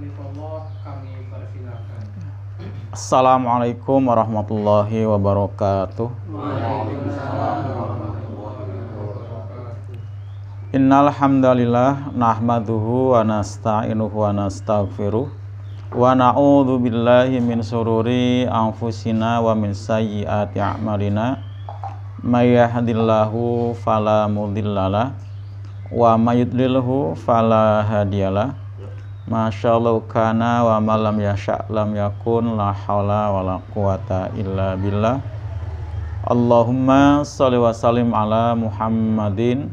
taklifullah, kami persilakan. Assalamualaikum warahmatullahi wabarakatuh. Waalaikumsalam warahmatullahi wabarakatuh. Innal hamdalillah nahmaduhu wa nasta'inuhu wa nastaghfiruh wa na'udzu billahi min syururi anfusina wa min sayyiati a'malina. May yahdihillahu fala mudhillalah wa may yudlilhu fala hadiyalah. Masyaallah kana wa ma lam yasha' lam yakun, la haula wala quwata illa billah. Allahumma shalli wa sallim ala Muhammadin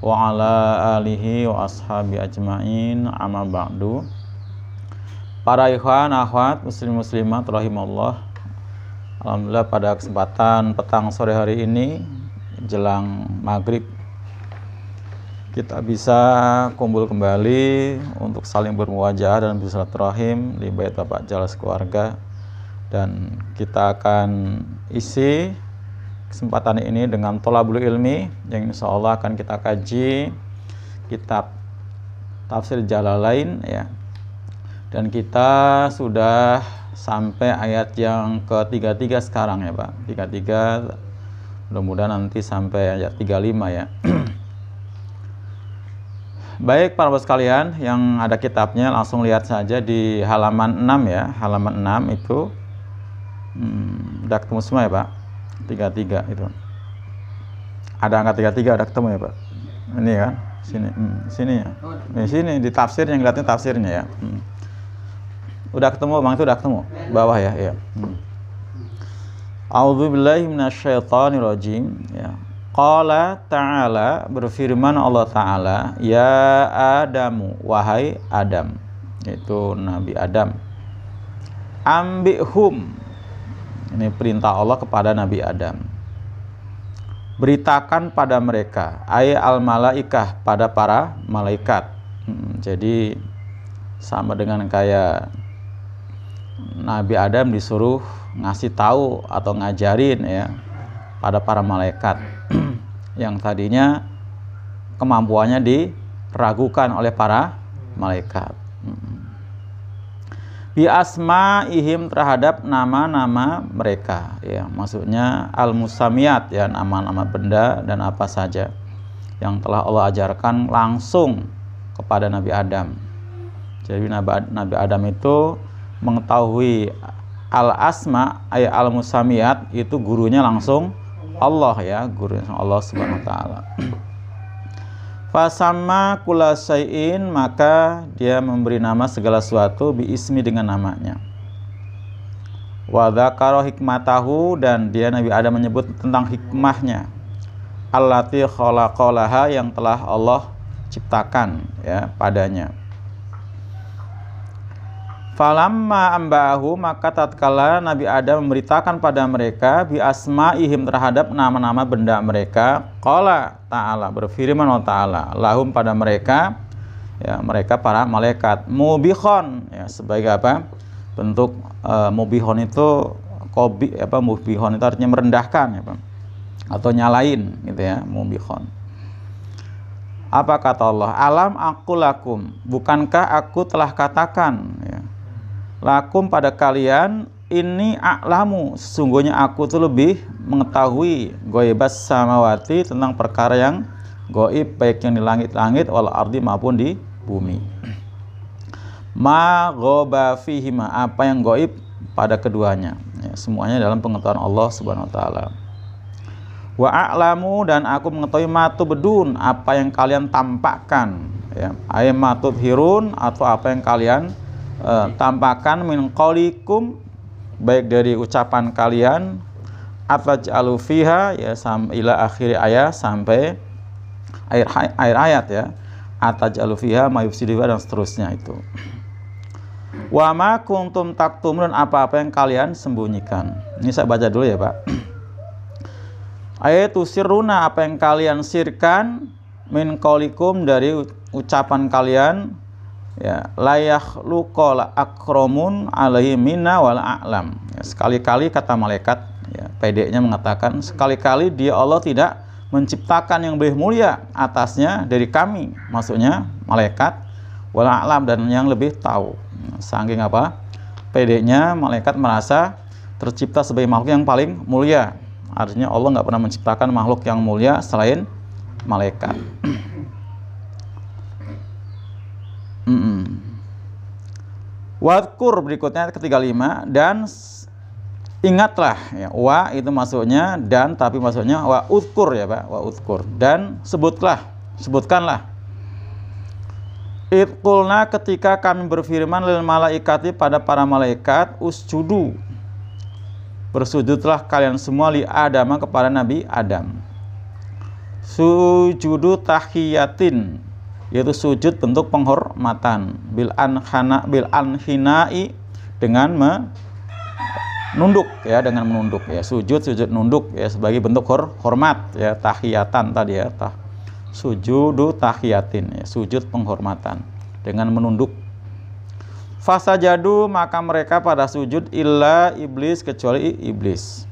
wa ala alihi wa ashabi ajmain, amma ba'du. Para ikhwan akhwat muslim muslimat rahimallah, alhamdulillah pada kesempatan petang sore hari ini jelang maghrib kita bisa kumpul kembali untuk saling bermuwajahah dan bersilaturahim di bait Bapak Jelas Keluarga, dan kita akan isi kesempatan ini dengan thalabul ilmi yang insya Allah akan kita kaji kitab Tafsir Jalalain ya, dan kita sudah sampai ayat yang ke-33 sekarang ya Pak, 33, mudah-mudahan nanti sampai ayat 35 ya. Baik para Bapak sekalian yang ada kitabnya, langsung lihat saja di halaman 6 ya, halaman 6 itu udah ketemu semua ya Pak, 33 itu ada angka 33, udah ketemu ya Pak, ini kan sini ya, di sini di tafsirnya, ngeliatnya tafsirnya ya. Udah ketemu Bang, itu udah ketemu bawah ya. A'udzubillahi minasyaitonirrajim ya. Qala ta'ala, berfirman Allah Ta'ala, ya Adamu, wahai Adam, itu Nabi Adam, ambihum, ini perintah Allah kepada Nabi Adam, beritakan pada mereka, ay al malaikah, pada para malaikat. Jadi sama dengan kayak Nabi Adam disuruh ngasih tahu atau ngajarin ya pada para malaikat yang tadinya kemampuannya diragukan oleh para malaikat. Bi asma'ihim, terhadap nama-nama mereka ya, maksudnya al-musamiyat ya, nama-nama benda dan apa saja yang telah Allah ajarkan langsung kepada Nabi Adam. Jadi Nabi Adam itu mengetahui al-asma ay al-musamiyat, itu gurunya langsung Allah ya, gurunya Allah Subhanahu wa taala. Fasamma kulla syai'in, maka dia memberi nama segala sesuatu bi ismi, dengan namanya. Wa dzakara hikmatahu, dan dia Nabi Adam menyebut tentang hikmahnya. Allati khalaqalaha, yang telah Allah ciptakan ya padanya. Falamma amba'ahu, maka tatkala Nabi Adam memberitakan pada mereka bi asma'ihim, terhadap nama-nama benda mereka, qala ta'ala, berfirman Allah Ta'ala, lahum, pada mereka ya, mereka para malaikat, mubihon ya, sebagai apa bentuk mubihon itu mubihon itu artinya merendahkan ya Pak, atau nyalain gitu ya, mubihon. Apa kata Allah? Alam aku lakum, bukankah aku telah katakan ya, lakum, pada kalian, ini a'lamu, sesungguhnya aku tuh lebih mengetahui ghaibas samawati, tentang perkara yang gaib, baik yang di langit-langit wal ardi, maupun di bumi. Ma ghaba fihima, apa yang gaib pada keduanya ya, semuanya dalam pengetahuan Allah Subhanahu wa taala. Wa a'lamu, dan aku mengetahui matubdun, apa yang kalian tampakkan ya, ay matubhirun, atau apa yang kalian tampakkan, min qaulikum, baik dari ucapan kalian, ataj'alu fiha ya, ila akhir ayat, sampai akhir ayat ya, ataj'alu fiha ma yufsidu, dan seterusnya itu. Wa ma kuntum taktumun, apa-apa yang kalian sembunyikan. Ini saya baca dulu ya Pak. Ayatu sirruna, apa yang kalian sirkan, min qaulikum, dari ucapan kalian ya, layak luqala akromun alaihi minna wal a'lam ya, sekali-kali kata malaikat ya, pedeknya mengatakan, sekali-kali dia Allah tidak menciptakan yang lebih mulia atasnya dari kami, maksudnya malaikat, wal a'lam, dan yang lebih tahu Saking apa? Pedenya malaikat merasa tercipta sebagai makhluk yang paling mulia. Artinya Allah nggak pernah menciptakan makhluk yang mulia selain malaikat. Wadkur berikutnya ketiga lima, dan ingatlah ya, wa itu maksudnya dan, tapi maksudnya wa udkur ya Pak, wa udkur, dan sebutkanlah. Idqulna ketika kami berfirman lil malaikati pada para malaikat, usjudu bersujudlah kalian semua li Adam kepada Nabi Adam. Sujudu tahiyatin, yaitu sujud bentuk penghormatan, bil anhinai dengan menunduk ya, dengan menunduk ya, sujud nunduk ya sebagai bentuk hormat ya, tahiyatan tadi ya, sujudu tahiyatin ya, sujud penghormatan dengan menunduk. Fasajadu maka mereka pada sujud illa iblis, kecuali iblis.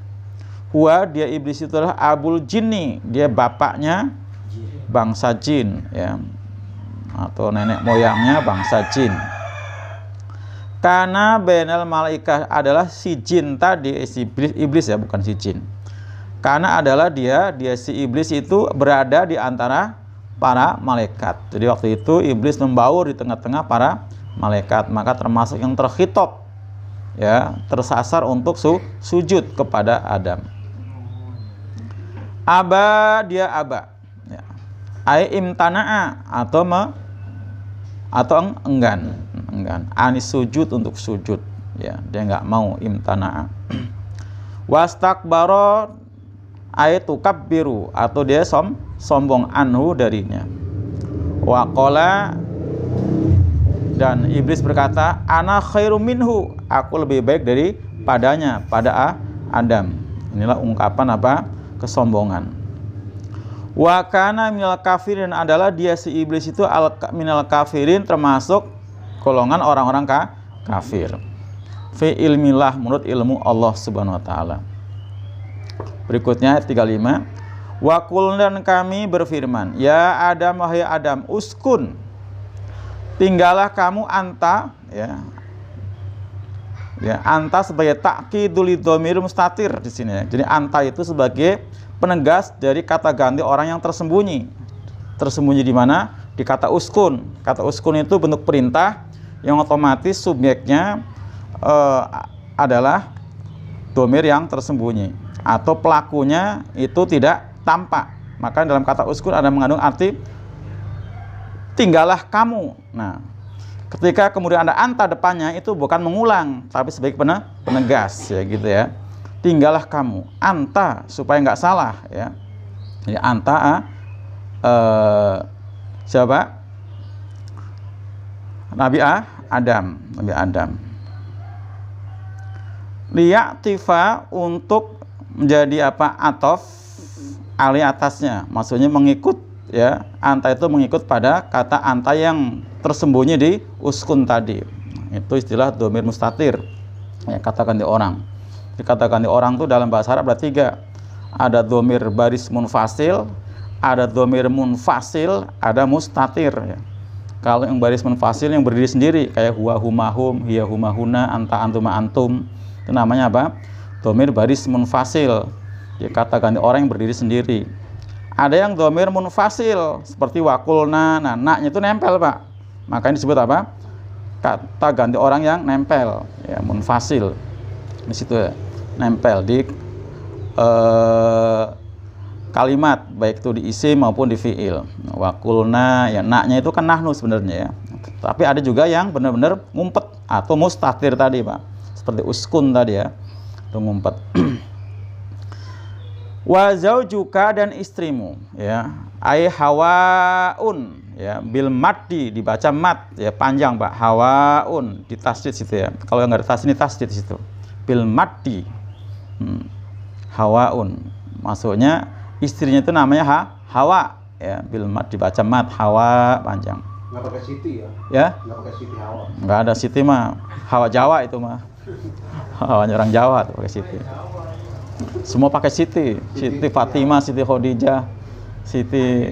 Huwa dia iblis itulah abul jinni, dia bapaknya bangsa jin ya, atau nenek moyangnya bangsa jin. Karena benal malaikat adalah si jin tadi, si iblis ya, bukan si jin. Karena adalah dia si iblis itu berada di antara para malaikat. Jadi waktu itu iblis membaur di tengah-tengah para malaikat, maka termasuk yang terkhitob ya, tersasar untuk sujud kepada Adam. Aba dia aba ya. Ai imtana'a atau enggan anis sujud, untuk sujud ya, dia nggak mau, imtana'a. Wastakbaro ai tukabbiru, atau dia sombong anhu darinya. Waqala, dan iblis berkata, ana khairum minhu, aku lebih baik daripadanya, pada Adam. Inilah ungkapan apa? Kesombongan. Wa kana minal kafirin, adalah dia si iblis itu minal kafirin, termasuk golongan orang-orang kafir. Fi ilmillah, menurut ilmu Allah Subhanahu wa taala. Berikutnya ayat 35. Wa qulna, dan kami berfirman, ya Adam, wahai Adam, uskun, tinggallah kamu anta ya. Ya, anta sebagai takkidul dhamir mustatir di sini ya. Jadi anta itu sebagai penegas dari kata ganti orang yang tersembunyi. Tersembunyi di mana? Di kata uskun. Kata uskun itu bentuk perintah yang otomatis subjeknya adalah dhamir yang tersembunyi, atau pelakunya itu tidak tampak. Maka dalam kata uskun ada mengandung arti tinggallah kamu. Nah, ketika kemudian ada anta depannya, itu bukan mengulang, tapi sebagai penegas ya gitu ya. Tinggallah kamu, anta, supaya nggak salah ya. Jadi anta siapa? Nabi Adam. Liya'tifa, untuk menjadi apa? Atof ali atasnya, maksudnya mengikut ya. Anta itu mengikut pada kata anta yang tersembunyi di uskun tadi. Itu istilah dhamir mustatir ya, kata ganti orang. Kata ganti orang itu dalam bahasa Arab ada 3. Ada dhamir baris munfasil, ada dhamir munfasil, ada mustatir ya. Kalau yang baris munfasil yang berdiri sendiri, kayak huwa huma hum, hiya huma huna, anta antuma antum, itu namanya apa? Dhamir baris munfasil ya, kata ganti orang yang berdiri sendiri. Ada yang dhamir munfasil seperti wakulna, nah naknya itu nempel Pak, makanya disebut apa? Kata ganti orang yang nempel ya, munfasil. Di situ ya, nempel di kalimat, baik itu di isim maupun di fiil. Wakulna ya, naknya itu kan nahnu sebenarnya ya, tapi ada juga yang benar-benar ngumpet atau mustatir tadi Pak, seperti uskun tadi ya, itu ngumpet. Wa zaujuka, dan istrimu ya, ai hawaun ya, bil maddi, dibaca mat ya, panjang Pak, hawaun di tasdid situ ya. Kalau nggak ada tasdid, tasdid di situ bil maddi. Hawaun, maksudnya istrinya itu namanya Hawa ya, bil mad dibaca mat, Hawa panjang. Nggak pakai siti ya? Ya? Nggak pakai siti Hawa. Nggak ada siti mah, Hawa Jawa itu mah. Hawanya orang Jawa tuh pakai siti. Semua pakai siti, Siti Fatimah, Siti Khadijah, Siti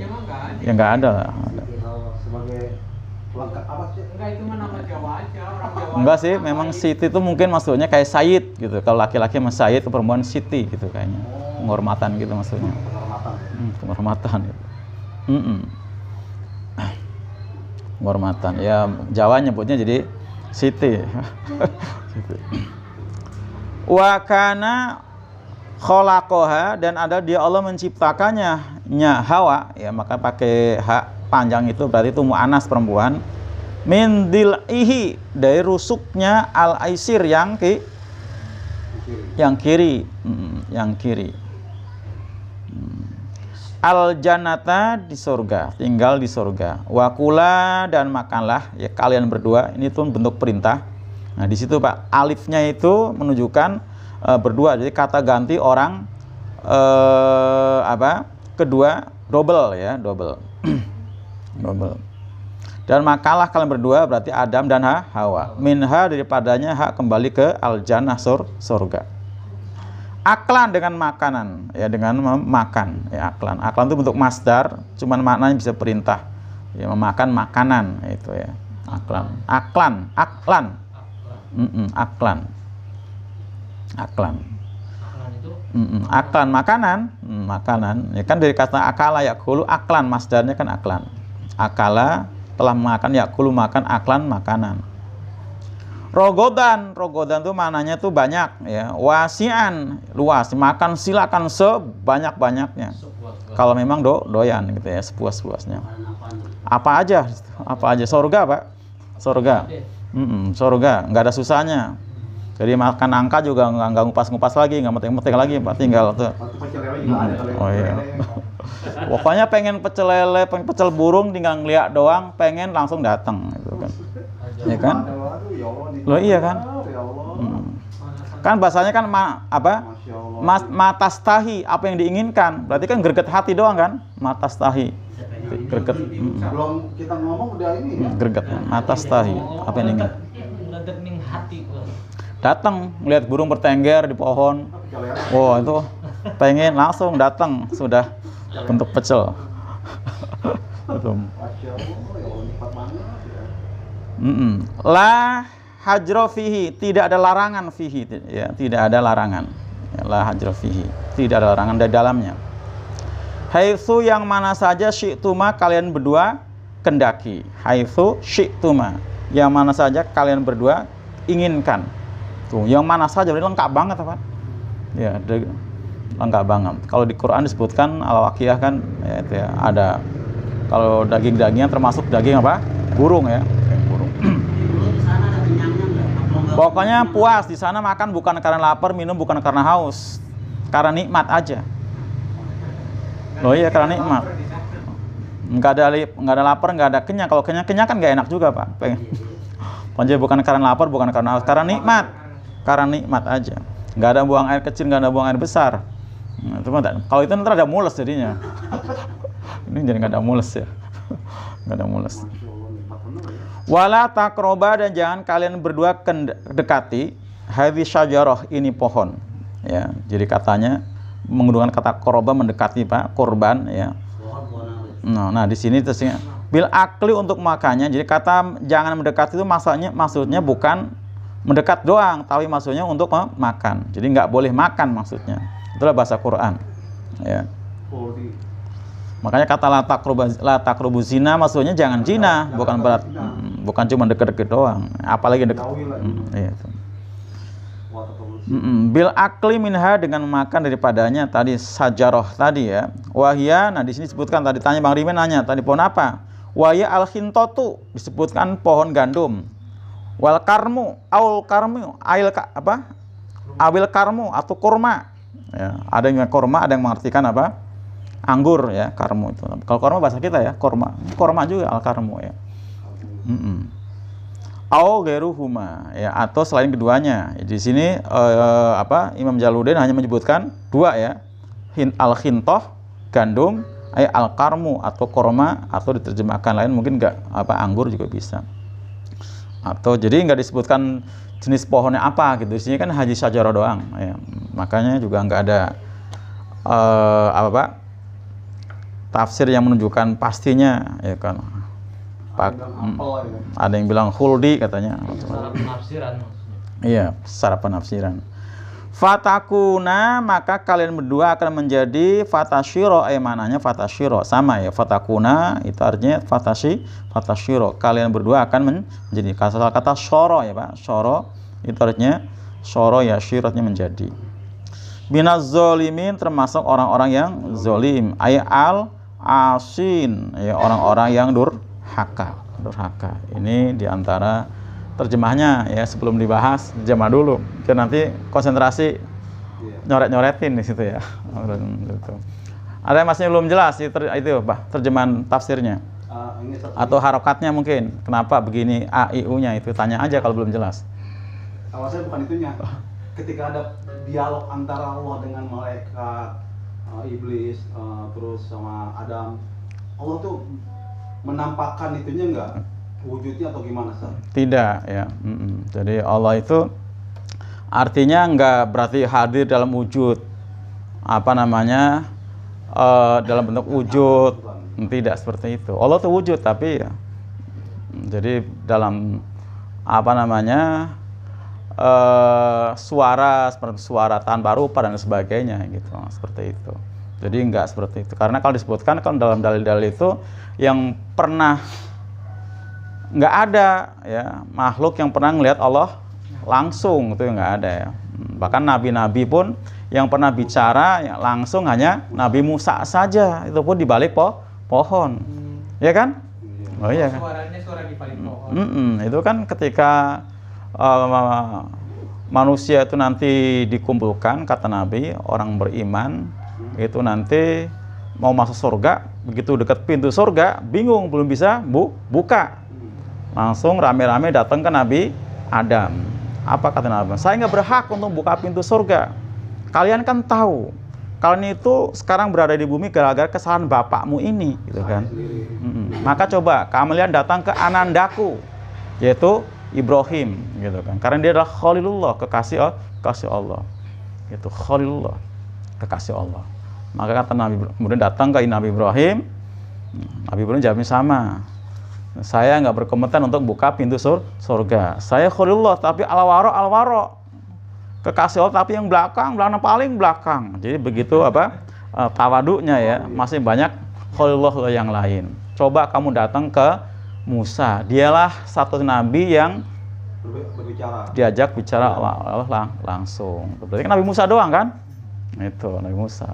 ya nggak ada lah. Siti Hawa sebagai lengkap apa sih? Enggak, itu mah nama Jawa aja, orang Jawa Enggak sih, memang Siti itu mungkin maksudnya kayak Sayyid gitu. Kalau laki-laki sama Sayyid, ke perempuan Siti gitu kayaknya. Penghormatan gitu maksudnya. Penghormatan. Penghormatan gitu. Penghormatan. Ya Jawa nyebutnya jadi Siti. Wa kana khalaqaha, dan ada dia Allah menciptakannya Hawa, ya maka pakai hak panjang itu berarti itu mu'anas perempuan. Min dil'ihi, dari rusuknya al-aisir yang kiri. Al jannata, di surga, tinggal di surga. Wakula, dan makanlah ya kalian berdua. Ini tuh bentuk perintah. Nah di situ Pak, alifnya itu menunjukkan berdua. Jadi kata ganti orang kedua double ya, double. Dan makalah kalian berdua berarti Adam dan Hawa. Minha, daripadanya hak kembali ke al jannah, surga. Aklan, dengan makanan ya, dengan makan ya. Aklan itu bentuk masdar, cuman maknanya bisa perintah ya, memakan makanan itu ya. Aklan makanan ya kan, dari kata akala yakulu, aklan masdarnya kan aklan. Akala telah makan, yakulu makan, aklan makanan. Rogodan tuh maknanya tuh banyak ya. Wasian, luas, makan silakan sebanyak-banyaknya. Kalau memang doyan gitu ya, sepuas-puasnya. Apa aja, surga Pak. Surga, nggak ada susahnya. Jadi makan nangka juga nggak ngupas-ngupas lagi, nggak metik-metik lagi, Pak, tinggal tuh. Oh iya. Pokoknya pengen pecel lele, pengen pecel burung, tinggal ngeliat doang, pengen langsung datang gitu kan. Ya kan? Loh iya kan? Kan bahasanya kan matastahi, apa yang diinginkan. Berarti kan greget hati doang kan? Matastahi. Greget. Belum kita ngomong udah ini ya. Greget, matastahi, apa yang ingin. Datang melihat burung bertengger di pohon. Wow, itu pengen langsung datang, sudah bentuk pecel. La hajro fihi, tidak ada larangan fihi ya, tidak ada larangan ya, la hajro fihi, tidak ada larangan dari dalamnya. Haitsu, yang mana saja, syi'tuma, kalian berdua kendaki. Haitsu syi'tuma, yang mana saja kalian berdua inginkan. Tuh, yang mana saja, berarti lengkap banget apa? Ya, lengkap banget. Kalau di Quran disebutkan al-waqiyah kan ya, itu ya, ada kalau daging-dagingnya termasuk daging apa? Burung ya. Burung. Pokoknya puas di sana, makan bukan karena lapar, minum bukan karena haus, karena nikmat aja. Loh iya, karena nikmat. Nggak ada lapar, nggak ada kenyang. Kalau kenyang kan nggak enak juga Pak. Pengen. Pokoknya bukan karena lapar, bukan karena haus, karena nikmat. Karena nikmat aja. Nggak ada buang air kecil, nggak ada buang air besar. Nah, kalau itu nanti ada mules jadinya. Ini jadi nggak ada mules ya. Nggak ada mules. Wala takroba, dan jangan kalian berdua dekati hadhi syajarah, ini pohon ya. Jadi katanya menggunakan kata koroba, mendekati Pak, korban ya. Nah di sini terusnya bil akli, untuk makannya. Jadi kata jangan mendekati itu maksudnya bukan mendekat doang, tapi maksudnya untuk makan. Jadi nggak boleh makan maksudnya. Itulah bahasa Quran ya. Makanya kata la taqrabu zina maksudnya jangan zina, bukan cuma deket-deket doang, apalagi deket. Iya. Bil akli minha, dengan makan daripadanya, tadi sajaroh tadi ya. Wahya, nah di sini disebutkan tadi, tanya Bang Rimen nanya tadi pohon apa? Wahya al-khintotu, disebutkan pohon gandum. Wal karmu, aul karmu, awil karmu atau kurma. Ya, ada yang kurma, ada yang mengartikan apa? Anggur ya, karmu itu. Kalau kurma bahasa kita ya, kurma juga al karmu ya. Au geruhuma ya, atau selain keduanya. Di sini Imam Jalaluddin hanya menyebutkan dua ya, al khintoh gandum, al karmu atau kurma, atau diterjemahkan lain mungkin enggak anggur juga bisa. Atau jadi enggak disebutkan jenis pohonnya apa gitu. Di sini kan haji sajarah doang ya. Makanya juga enggak ada tafsir yang menunjukkan pastinya ya kan. Ada yang bilang khuldi katanya. Secara penafsiran maksudnya. Iya, secara penafsiran. Fatakuna, maka kalian berdua akan menjadi fatashiro, mananya fatashiro sama ya. Fatakuna itu artinya fatashiro. Kalian berdua akan menjadi kata syoro ya Pak. Syoro itu artinya syoro ya, syiratnya menjadi. Binaz zolimin, termasuk orang-orang yang zolim. Al asin ya, orang-orang yang durhaka. Ini diantara terjemahnya ya, sebelum dibahas terjemah dulu. Jadi nanti konsentrasi nyoret-nyoretin di situ ya. Ada yang masih belum jelas itu Pak, terjemahan tafsirnya? Atau harokatnya mungkin. Kenapa begini A I U-nya itu, tanya aja kalau belum jelas. Kalau saya bukan itunya. Ketika ada dialog antara Allah dengan malaikat, iblis, terus sama Adam, Allah tuh menampakkan itunya enggak? Wujudnya atau gimana Ustaz? Tidak ya. Jadi Allah itu artinya enggak berarti hadir dalam wujud dalam bentuk wujud. Tidak seperti itu. Allah itu wujud tapi ya, jadi dalam suara seperti suara tanpa rupa dan sebagainya gitu, seperti itu. Jadi enggak seperti itu. Karena kalau disebutkan kan dalam dalil-dalil itu yang pernah nggak ada ya makhluk yang pernah melihat Allah langsung, itu nggak ada ya. Bahkan nabi-nabi pun yang pernah bicara ya, langsung hanya Nabi Musa saja, itu pun di balik pohon, ya kan? Oh iya kan? Suaranya suara di balik pohon. Itu kan ketika manusia itu nanti dikumpulkan, kata Nabi, orang beriman itu nanti mau masuk surga, begitu dekat pintu surga bingung belum bisa buka. Langsung rame-rame datang ke Nabi Adam. Apa kata Nabi? Saya nggak berhak untuk buka pintu surga. Kalian kan tahu, kalian itu sekarang berada di bumi gara-gara kesalahan bapakmu ini, gitu kan? Maka coba kalian datang ke anandaku, yaitu Ibrahim, gitu kan? Karena dia adalah Khalilullah, kekasih Allah, itu Khalilullah, kekasih Allah. Maka kata Nabi, kemudian datang ke Nabi Ibrahim. Nabi Ibrahim jawabnya sama. Saya nggak berkomentar untuk buka pintu surga. Saya Khalilullah tapi alwaro kekasih Allah tapi yang belakang paling belakang. Jadi begitu tawaduknya ya, masih banyak Khalilullah yang lain. Coba kamu datang ke Musa, dialah satu nabi yang diajak bicara Allah langsung. Berarti kan Nabi Musa doang kan? Itu Nabi Musa.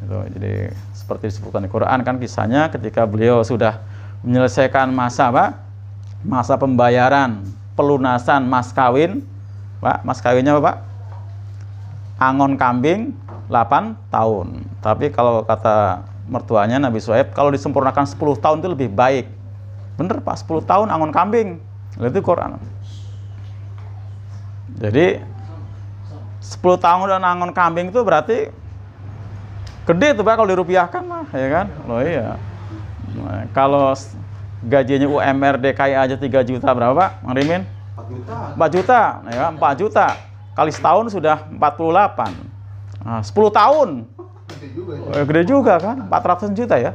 Itu jadi seperti disebutkan di Quran kan, kisahnya ketika beliau sudah menyelesaikan masa pembayaran pelunasan mas kawin, Pak. Mas kawinnya Pak? Angon kambing 8 tahun. Tapi kalau kata mertuanya Nabi Syuaib, kalau disempurnakan 10 tahun itu lebih baik. Bener Pak, 10 tahun angon kambing. Itu Quran. Jadi 10 tahun dan angon kambing itu berarti gede tuh Pak kalau dirupiahkan mah, ya kan? Loh iya. Nah, kalau gajinya UMR DKI aja 3 juta berapa Pak, Mang Rimin? 4 juta, ya 4 juta. Kali setahun sudah 48. Nah, 10 tahun. Gede juga kan? 400 juta ya?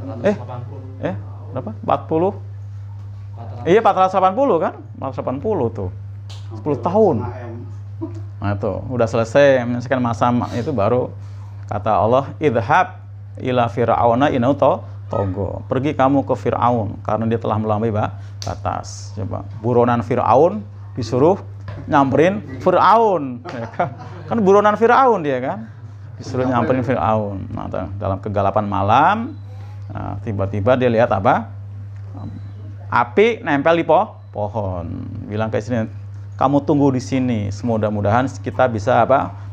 480. Berapa? 40? Iya 480 kan? 480 tuh. 10 tahun. Nah itu, udah selesai menyelesaikan masa itu baru kata Allah, idhab ila fir'auna innahu togo. Pergi kamu ke Fir'aun karena dia telah melampaui batas. Coba buronan Fir'aun disuruh nyamperin Fir'aun, ya kan? Kan buronan Fir'aun dia kan, disuruh nyamperin Fir'aun. Nah, dalam kegelapan malam, nah, tiba-tiba dia lihat api nempel di pohon. Bilang ke istrinya, kamu tunggu di sini. Mudah-mudahan kita bisa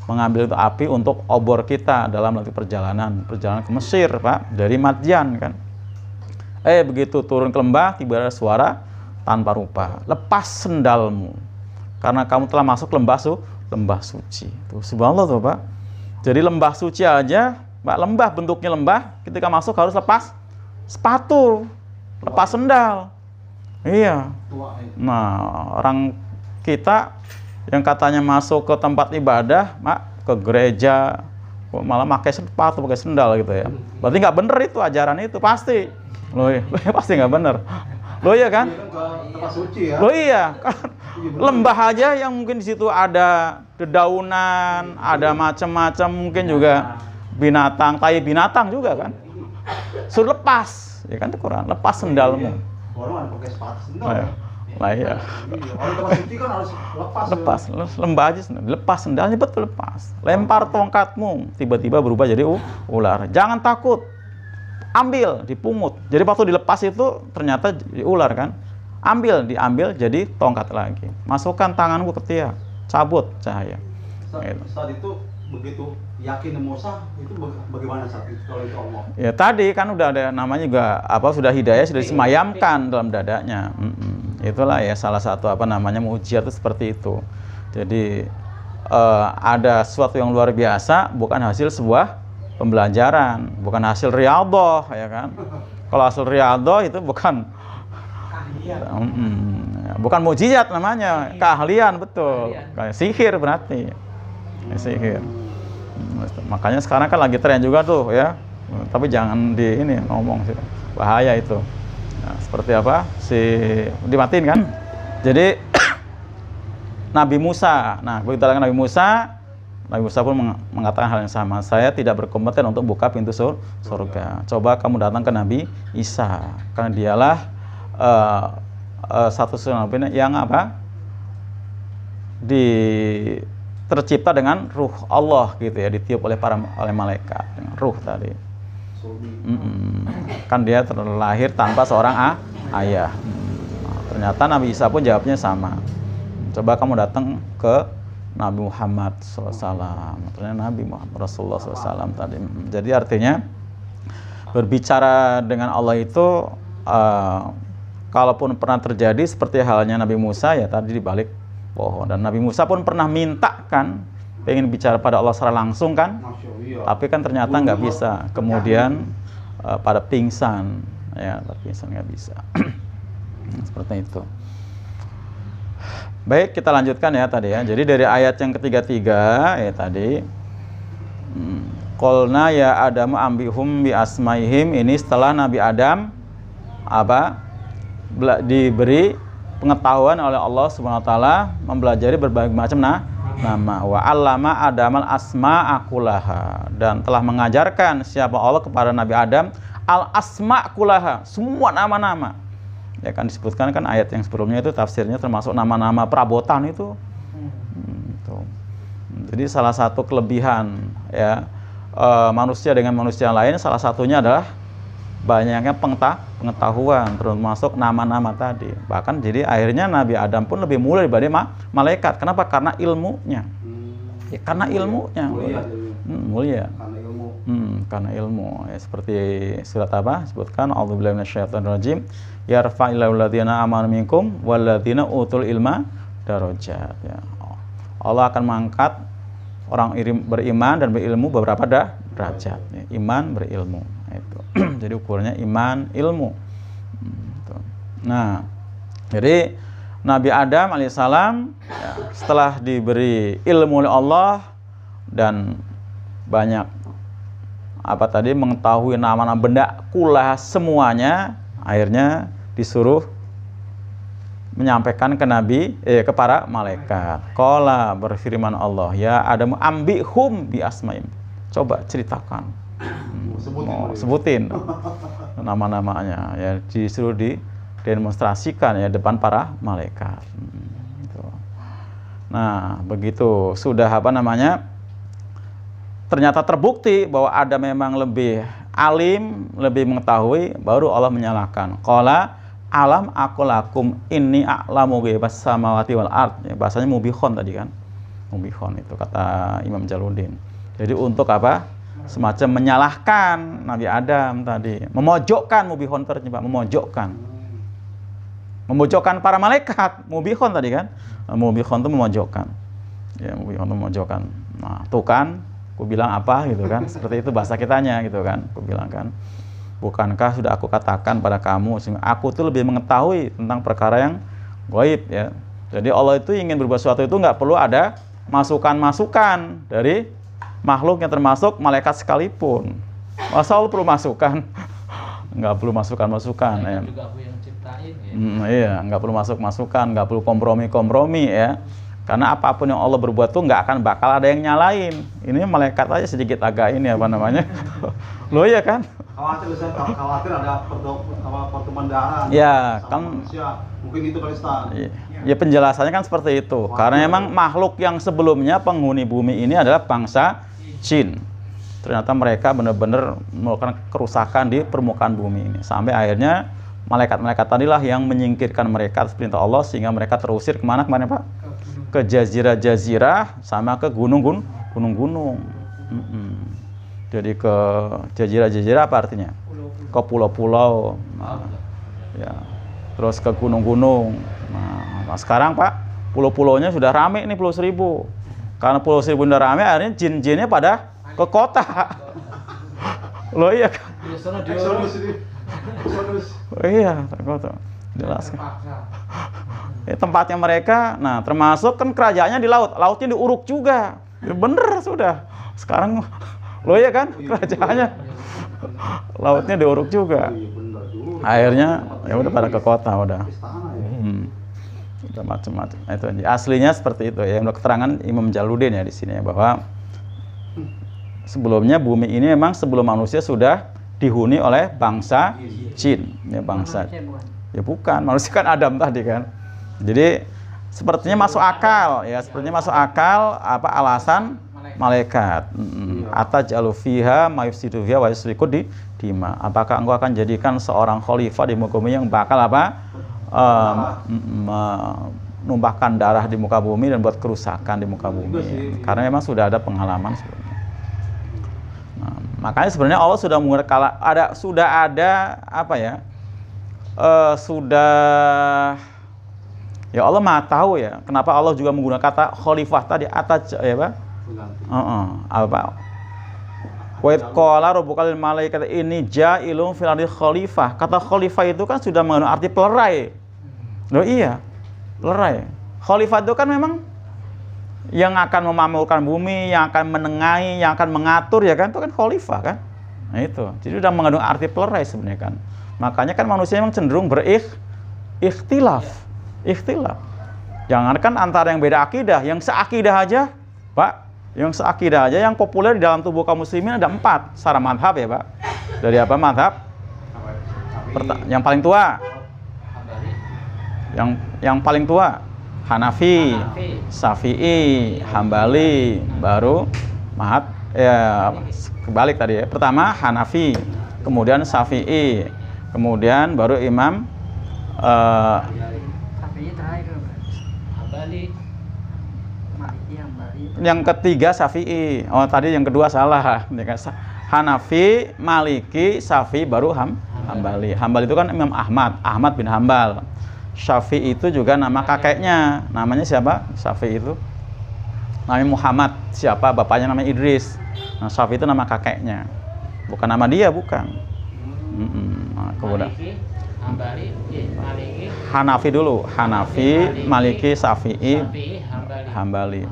mengambil itu api untuk obor kita dalam nanti perjalanan ke Mesir, Pak, dari Madyan kan. Begitu turun ke lembah, tiba ada suara tanpa rupa, lepas sendalmu karena kamu telah masuk lembah suci. Tuh, subhanallah tuh Pak. Jadi lembah suci aja, Pak, lembah bentuknya lembah, ketika masuk harus lepas sepatu, lepas sendal. Iya. Nah, orang kita yang katanya masuk ke tempat ibadah, ke gereja, malah pakai sepatu, pakai sendal gitu ya. Berarti nggak bener itu ajaran itu pasti. Loh, pasti nggak bener. Loh iya kan? Iya kan ke tempat suci ya. Loh iya kan. Lembah aja yang mungkin di situ ada dedaunan, ada macam-macam, mungkin juga binatang, tai binatang juga kan. Suruh lepas, ya kan itu Quran, lepas sendalmu. Orang ada pakai sepatu sendal. Nah, lah iya. Iya, orang tempat suci kan harus lepas. Lepas, lembah aja lepas sendalnya, betul lepas. Lempar tongkatmu, tiba-tiba berubah jadi ular. Jangan takut, ambil, dipungut. Jadi waktu dilepas itu ternyata jadi ular kan. Diambil jadi tongkat lagi. Masukkan tanganmu ke tiang, cabut cahaya. Saat itu begitu yakin Musa itu bagaimana saat itu kalau itu Allah? Ya tadi kan udah ada namanya juga sudah hidayah sudah disemayamkan dalam dadanya. Itulah ya salah satu mukjizat itu seperti itu. Jadi ada sesuatu yang luar biasa, bukan hasil sebuah pembelajaran, bukan hasil riyadhah ya kan. Kalau hasil riyadhah itu bukan bukan mukjizat namanya, keahlian betul. Kayak sihir berarti. Sihir. Makanya sekarang kan lagi tren juga tuh ya. Tapi jangan ngomong sih. Bahaya itu. Nah, seperti apa? Dimatiin kan? Jadi Nabi Musa. Nah, begitu Nabi Musa pun mengatakan hal yang sama. Saya tidak berkompeten untuk buka pintu surga. Coba kamu datang ke Nabi Isa, karena dialah satu nabi yang tercipta dengan ruh Allah gitu ya, ditiup oleh malaikat dengan ruh tadi. Kan dia terlahir tanpa seorang ayah. Ternyata Nabi Isa pun jawabnya sama. Coba kamu datang ke Nabi Muhammad SAW. Ternyata Nabi Muhammad Rasulullah SAW tadi. Jadi artinya berbicara dengan Allah itu kalaupun pernah terjadi seperti halnya Nabi Musa ya tadi dibalik pohon, dan Nabi Musa pun pernah minta kan pengen bicara pada Allah secara langsung kan, tapi kan ternyata nggak bisa, kemudian pada pingsan ya, nggak bisa. Seperti itu. Baik, kita lanjutkan ya tadi ya. Jadi dari ayat yang ketiga ya tadi Qulna ya Adamu ambihum bi asmaihim, ini setelah Nabi Adam diberi pengetahuan oleh Allah Subhanahu wa taala, mempelajari berbagai macam nama. Wa 'allama Adamal asma'a kullaha, dan telah mengajarkan siapa Allah kepada Nabi Adam al asma' kullaha, semua nama-nama. Ya kan disebutkan kan ayat yang sebelumnya itu tafsirnya termasuk nama-nama perabotan itu. Jadi salah satu kelebihan ya manusia dengan manusia lain, salah satunya adalah banyaknya pengetahuan, termasuk nama-nama tadi. Bahkan jadi akhirnya Nabi Adam pun lebih mulia daripada malaikat. Kenapa? Karena ilmunya. Ya, karena ilmunya. Mulia. Karena ilmu. Karena ilmu. Ya, seperti surat sebutkan a'udzubillahi minasyaitonirrajim. Yarfa'illahu alladziina aamanu minkum walladziina utul ilma darajat. Ya. Allah akan mengangkat orang beriman dan berilmu beberapa derajat. Ya. Iman berilmu. Itu. Jadi ukurannya iman, ilmu. Nah, jadi Nabi Adam alaihissalam ya, setelah diberi ilmu oleh Allah dan banyak mengetahui nama-nama benda kulah semuanya, akhirnya disuruh menyampaikan ke para malaikat. Qala, berfirman Allah, ya Adam ambihum bi asmaim. Coba ceritakan. Sebutin nama-namanya ya, disuruh didemonstrasikan ya depan para malaikat. Nah, begitu sudah ternyata terbukti bahwa Adam memang lebih alim, lebih mengetahui, baru Allah menyalahkan. Qala alam aqul lakum inni a'lamu ghaibas samawati wal ard. Ya, bahasanya mubihon tadi kan. Mubihon itu kata Imam Jaluddin. Jadi untuk semacam menyalahkan Nabi Adam tadi, memojokkan mubihon terjebak, memojokkan para malaikat, mubihon tadi kan, mubihon itu memojokkan, ya mubihon itu memojokkan. Nah, tuh kan, aku bilang apa gitu kan, seperti itu bahasa kitanya gitu kan, aku bilang kan, bukankah sudah aku katakan pada kamu, sehingga aku tuh lebih mengetahui tentang perkara yang gaib ya. Jadi Allah itu ingin berbuat sesuatu itu nggak perlu ada masukan-masukan dari makhluknya, termasuk malaikat sekalipun. Masa Allah perlu masukan? Nggak perlu masukan-masukan ya. Juga aku yang ciptain nyalain ya. Iya, nggak perlu masuk-masukan, nggak perlu kompromi-kompromi ya. Karena apapun yang Allah berbuat tuh nggak akan bakal ada yang nyalain. Ini malaikat aja sedikit agak ini apa namanya? Loh ya kan? Khawatir ada pertemuan darah. Ya, sama kan manusia. Mungkin itu Pak. ya penjelasannya kan seperti itu. Karena memang makhluk yang sebelumnya penghuni bumi ini adalah bangsa jin. Ternyata mereka benar-benar melakukan kerusakan di permukaan bumi ini. Sampai akhirnya malaikat-malaikat tadilah yang menyingkirkan mereka atas perintah Allah sehingga mereka terusir kemana Pak? Ke jazirah-jazirah sama ke gunung-gunung. Jadi ke jazirah-jazirah apa artinya? Ke pulau-pulau. Ya. Terus ke gunung-gunung. Nah, sekarang Pak, pulau-pulaunya sudah rame nih Pulau Seribu. Karena Pulau Seribu udah rame, akhirnya jin-jinnya pada ke kota. Loh iya kan? Oh iya, ke kota. Jelas kan? Tempatnya mereka, nah termasuk kan kerajaannya di laut. Lautnya diuruk juga. Ya bener sudah. Sekarang loh ya kan? Kerajaannya lautnya diuruk juga. Akhirnya ya udah pada ke kota udah. Udah macam-macam. Itu aslinya seperti itu ya. Menurut keterangan Imam Jalaluddin ya di sini ya, bahwa sebelumnya bumi ini memang sebelum manusia sudah dihuni oleh bangsa jin, ya bangsa. Ya bukan, manusia kan Adam tadi kan. Jadi sepertinya masuk akal ya, sepertinya masuk akal apa alasan malaikat. Ataj'alu fiha ma yufsidu fiha wa yusriku dima. Apakah engkau akan jadikan seorang khalifah di muka bumi yang bakal apa? Menumpahkan darah di muka bumi dan buat kerusakan di muka bumi. Karena memang sudah ada pengalaman sebelumnya. Nah, makanya sebenarnya Allah sudah sudah ada apa ya? Ya Allah Maha tahu ya. Kenapa Allah juga menggunakan kata khalifah tadi ataj ya Pak? Apa? Wa id qala rabbukal malaikata inni ja'ilun fil ardi khalifah. Kata khalifah itu kan sudah mengandung arti pelerai. Loh iya, pelerai. Khalifah itu kan memang yang akan memakmurkan bumi, yang akan menengahi, yang akan mengatur ya kan, itu kan khalifah kan. Nah itu. Jadi sudah mengandung arti pelerai sebenarnya kan. Makanya kan manusia memang cenderung berikhtilaf. Jangankan antara yang beda akidah, yang seakidah aja, Pak, yang seakidah aja yang populer di dalam tubuh kaum muslimin ada 4 secara madhab ya Pak. Dari apa madhab? Yang paling tua. Yang paling tua Hanafi, Syafi'i, Hambali, baru Mahat ya kebalik tadi ya. Pertama Hanafi, kemudian Syafi'i, kemudian baru Imam yang ketiga Syafi'i. Oh tadi yang kedua salah. Hanafi, Maliki, Syafi'i, baru Hambali. Hambali itu kan Imam Ahmad bin Hambal. Syafi'i itu juga nama kakeknya. Namanya siapa? Syafi'i itu namanya Muhammad. Siapa? Bapaknya namanya Idris. Nah, Syafi'i itu nama kakeknya. Bukan nama dia, bukan. Nah, kemudian Hanafi dulu. Hanafi, Maliki, Syafi'i, Hambali.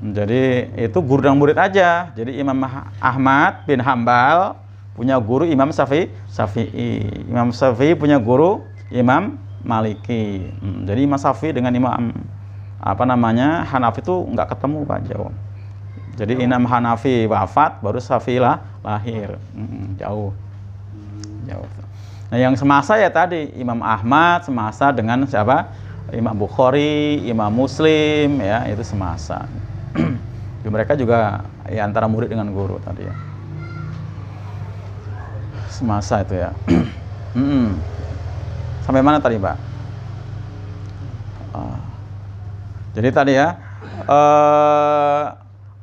Jadi itu guru dan murid aja. Jadi Imam Ahmad bin Hambal punya guru Imam Syafi'i. Imam Syafi'i punya guru Imam Maliki. Jadi Imam Syafi'i dengan Imam Hanafi itu nggak ketemu Pak, jauh. Jadi Imam Hanafi wafat baru Syafi'i lahir. Jauh. Nah yang semasa ya tadi Imam Ahmad semasa dengan siapa? Imam Bukhari, Imam Muslim ya, itu semasa. Mereka juga ya antara murid dengan guru tadi ya. Semasa itu ya. Sampai mana tadi Pak? Jadi tadi ya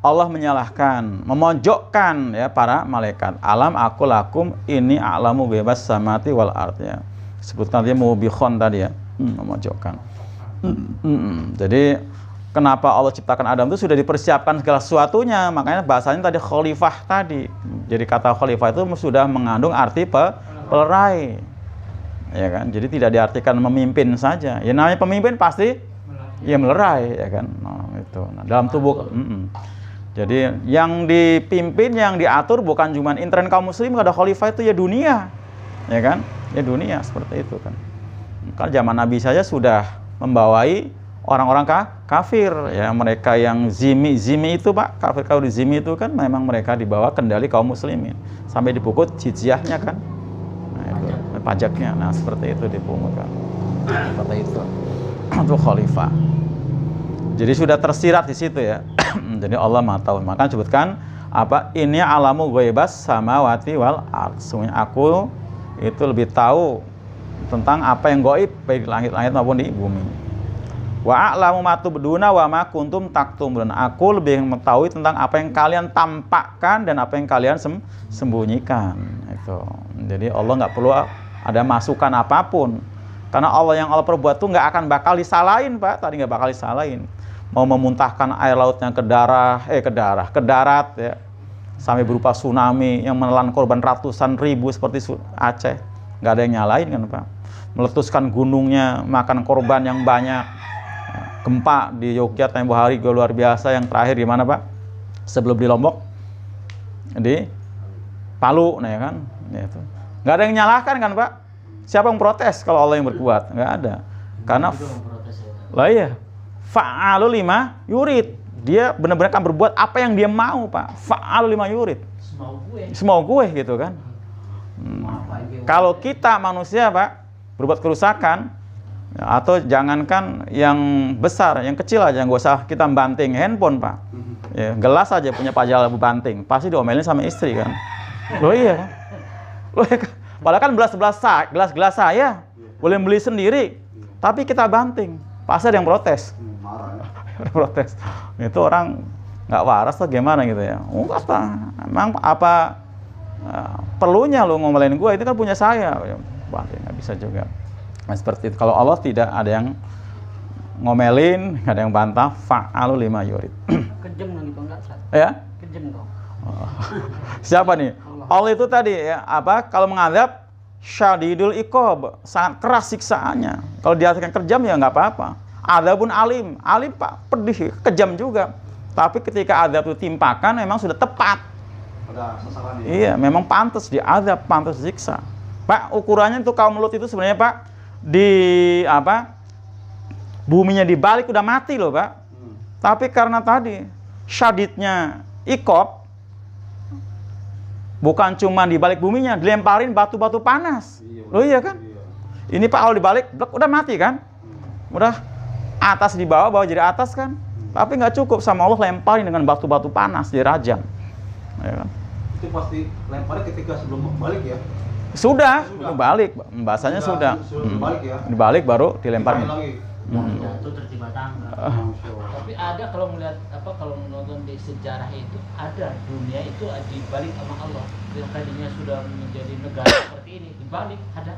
Allah menyalahkan, memojokkan ya para malaikat. Alam aku lakum ini a'lamu bebas samati wal ard ya. Sebutkan dia mubikhon tadi ya, memojokkan. Jadi kenapa Allah ciptakan Adam itu sudah dipersiapkan segala sesuatunya, makanya bahasanya tadi khalifah tadi. Jadi kata khalifah itu sudah mengandung arti pelerai. Ya kan? Jadi tidak diartikan memimpin saja. Ya namanya pemimpin pasti ya melerai ya kan. Nah, itu. Nah, dalam tubuh jadi yang dipimpin, yang diatur bukan cuma intern kaum muslim, ada khalifah itu ya dunia. Ya kan? Ya dunia seperti itu kan. Kan zaman Nabi saja sudah membawai orang-orang kafir ya, mereka yang zimi itu Pak, kafir zimi itu kan memang mereka dibawa kendali kaum muslimin sampai dipungut jizyahnya kan. Nah, itu pajaknya. Nah, seperti itu dipungut kan. Seperti itu. Untuk khalifah. Jadi sudah tersirat di situ ya. Jadi Allah Maha tahu. Maka disebutkan apa? Ini alamu ghaibas samawati wal ardh. Sungguh aku itu lebih tahu tentang apa yang gaib baik di langit-langit maupun di bumi. Wa a'lamu ma tubduna wa ma kuntum taktumun. Aku lebih mengetahui tentang apa yang kalian tampakkan dan apa yang kalian sembunyikan. Itu. Jadi Allah nggak perlu ada masukan apapun. Karena Allah yang Allah perbuat itu nggak akan bakal disalahin Pak. Tadi nggak bakal disalahin. Mau memuntahkan air lautnya ke darat ya, sampai berupa tsunami yang menelan korban ratusan ribu seperti Aceh, nggak ada yang nyalain kan Pak. Meletuskan gunungnya, makan korban yang banyak. Gempa di Yogyakarta tempoh hari luar biasa. Yang terakhir di mana Pak? Sebelum di Lombok, di Palu, nah ya kan? Ya, itu. Nggak ada yang nyalahkan kan Pak? Siapa yang protes kalau Allah yang berbuat? Nggak ada. Karena lah iya, fa'alu lima yurid. Dia benar-benar akan berbuat apa yang dia mau Pak. Fa'alu lima yurid. Semau gue gitu kan. Kalau kita manusia Pak berbuat kerusakan, atau jangankan yang besar, yang kecil aja, nggak usah kita banting handphone Pak. Ya, gelas aja punya Pak Jalal banting, pasti diomelin sama istri kan. Loh iya kan? Loh iya kan? Padahal kan gelas saya boleh beli sendiri, tapi kita banting, pasti ada yang protes. Marah ya. Protes. Itu orang nggak waras atau gimana gitu ya. Enggak Pak, emang apa perlunya lu ngomelin gue, itu kan punya saya. Banting, nggak bisa juga. Nah, seperti itu. Kalau Allah tidak ada yang ngomelin, nggak ada yang bantah. Fa'alu lima yurid. Kejam lagi Bang, enggak Ustaz? Ya? Kejam dong. Siapa nih? Allah itu tadi ya, apa? Kalau mengadab syadidul iqab, sangat keras siksaannya. Kalau diartikan kejam ya nggak apa-apa. Adzabun alim, Pak, pedih, kejam juga. Tapi ketika adzab itu timpakan memang sudah tepat. Ada sasarannya. Iya, memang pantas diadzab, pantas disiksa. Pak, ukurannya itu kaum Lut itu sebenarnya Pak, di apa? Buminya dibalik udah mati loh Pak. Tapi karena tadi syadidnya iqab, bukan cuma di balik buminya, dilemparin batu-batu panas. Loh iya kan? Ini Pak, kalau dibalik, udah mati kan? Udah atas di bawah, bawah jadi atas kan? Tapi nggak cukup, sama Allah lemparin dengan batu-batu panas, dirajam. Ya kan? Itu pasti lemparnya ketika sebelum balik ya? Sudah. Balik. Bahasanya sudah. Balik ya? Dibalik baru dilemparin. Lagi. Jatuh tertimpa tangga. Tapi ada kalau melihat kalau menonton di sejarah itu ada dunia itu dibalik sama Allah. Yang tadinya sudah menjadi negara seperti ini dibalik ada.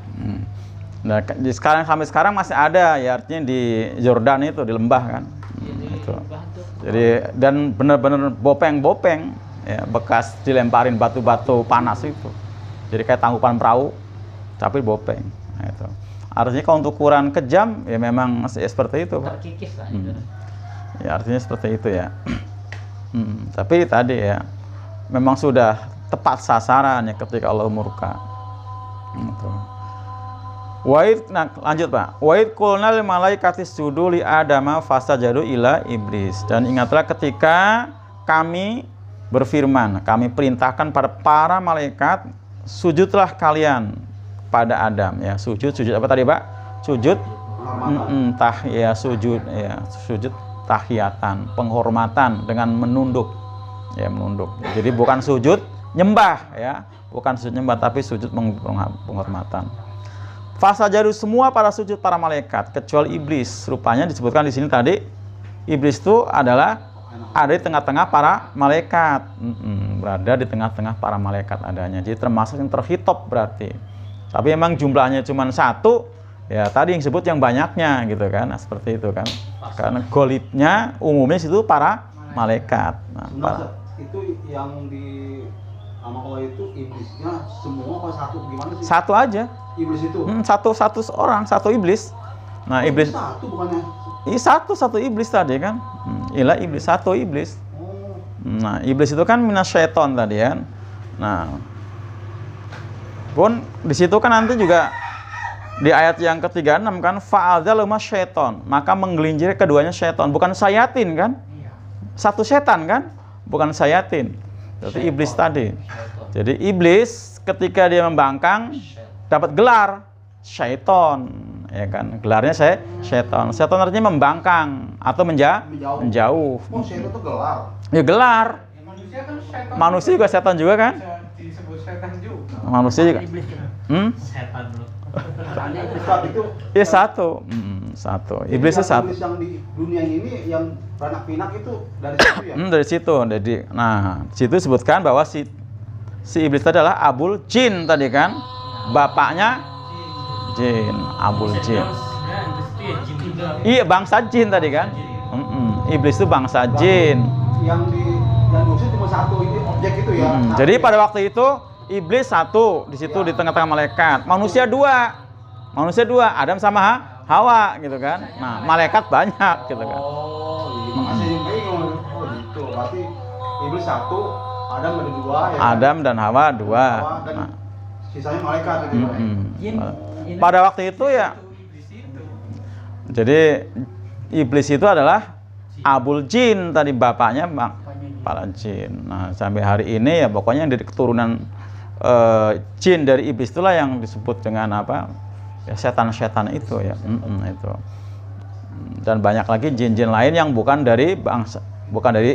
Nah, sekarang sampai sekarang masih ada ya, artinya di Jordan itu di lembah kan. Itu. Jadi dan benar-benar bopeng-bopeng ya, bekas dilemparin batu-batu panas itu. Jadi kayak tangkupan perahu tapi bopeng. Nah, itu. Artinya kalau untuk ukuran kejam ya memang seperti itu Pak. Terkikis lah. Ya artinya seperti itu ya. Tapi tadi ya memang sudah tepat sasarannya ketika Allah murka. Gitu. Nah, lanjut Pak. Wa'id qulna lil malaikati isjudu li adama fasajadu ila iblis. Dan ingatlah ketika kami berfirman, kami perintahkan pada para malaikat, sujudlah kalian pada Adam ya. Sujud apa tadi Pak? Sujud sujud tahiyatan, penghormatan dengan menunduk. Ya, menunduk. Jadi bukan sujud nyembah ya, bukan sujud nyembah tapi sujud penghormatan. Fasajadu, semua para sujud para malaikat kecuali iblis. Rupanya disebutkan di sini tadi iblis itu adalah ada di tengah-tengah para malaikat. Berada di tengah-tengah para malaikat adanya. Jadi termasuk yang terhitop berarti. Tapi emang jumlahnya cuma satu, ya tadi yang sebut yang banyaknya gitu kan, nah, seperti itu kan. Karena golibnya umumnya situ para malaikat. Nah, itu yang di sama Allah itu iblisnya semua apa satu gimana sih? Satu aja. Iblis itu. Satu orang, satu iblis. Nah, iblis satu bukannya? Iya satu iblis tadi kan. Ilah iblis, satu iblis. Nah, iblis itu kan minasyaiton tadi kan. Nah, pun di situ kan nanti juga di ayat yang ke-36 kan fa'adzaluma syaiton, maka menggelincir keduanya syaiton, bukan sayatin kan? Satu setan kan? Bukan sayatin. Berarti iblis tadi. Jadi iblis ketika dia membangkang dapat gelar syaiton, ya kan? Gelarnya syaiton. Syaiton artinya membangkang atau menjauh. Oh, syaitan itu gelar. Ya gelar. Manusia kan setan. Manusia juga setan juga kan? Bisa disebut setan juga. Manusia juga. Iblis kan? Setan bro. Ustaz itu Iya satu. Satu. Iblis itu satu. Iblis yang di dunia ini yang beranak pinak itu dari situ ya. Dari situ. Jadi, nah, di situ disebutkan bahwa si iblis itu adalah Abul Jin tadi kan? Bapaknya jin, Abul Jin. Sebenarnya iblis itu ya jin juga. Iya, bangsa jin tadi kan? Iblis itu bangsa jin. Yang diusir cuma satu ini objek itu ya. Satu Jadi ya. pada waktu itu iblis satu di situ di tengah-tengah malaikat. Manusia dua, Adam sama Hawa gitu kan. Nah, malaikat banyak gitu kan. Oh, iya. Makanya saya bingung. Oh, gitu. Berarti iblis satu, Adam ada dua ya. Adam dan Hawa dua. Hawa dan Nah, sisanya malaikat gitu. ya. Jin. pada waktu itu ya. Iblis itu. Jadi iblis itu adalah Abul Jin tadi bapaknya para jin. Nah, sampai hari ini ya pokoknya dari keturunan jin dari iblis itulah yang disebut dengan apa? Ya setan-setan itu ya. Itu. Dan banyak lagi jin-jin lain yang bukan dari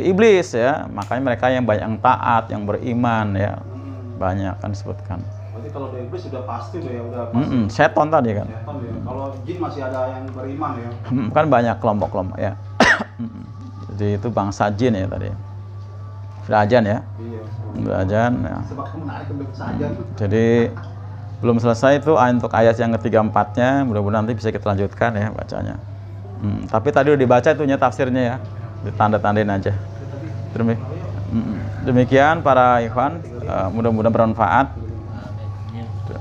iblis ya. Makanya mereka yang banyak yang taat, yang beriman ya. Banyak kan disebutkan. Berarti kalau dari iblis sudah pasti tuh ya, udah pasti. Seton tadi kan. Setan ya. Kalau jin masih ada yang beriman ya. Kan banyak kelompok-kelompok ya. Jadi itu bangsa jin ya tadi. Belajan ya. Iya. Belajan ya. Sebab itu menarik untuk saja. Jadi belum selesai itu untuk ayat yang ke-34-nya, mudah-mudahan nanti bisa kita lanjutkan ya bacanya. Tapi tadi udah dibaca itunya tafsirnya ya. Ditanda-tandain aja. Demikian para ikhwan, mudah-mudahan bermanfaat.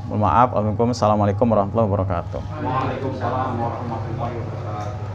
Mohon maaf. Assalamualaikum warahmatullahi wabarakatuh. Waalaikumsalam warahmatullahi wabarakatuh.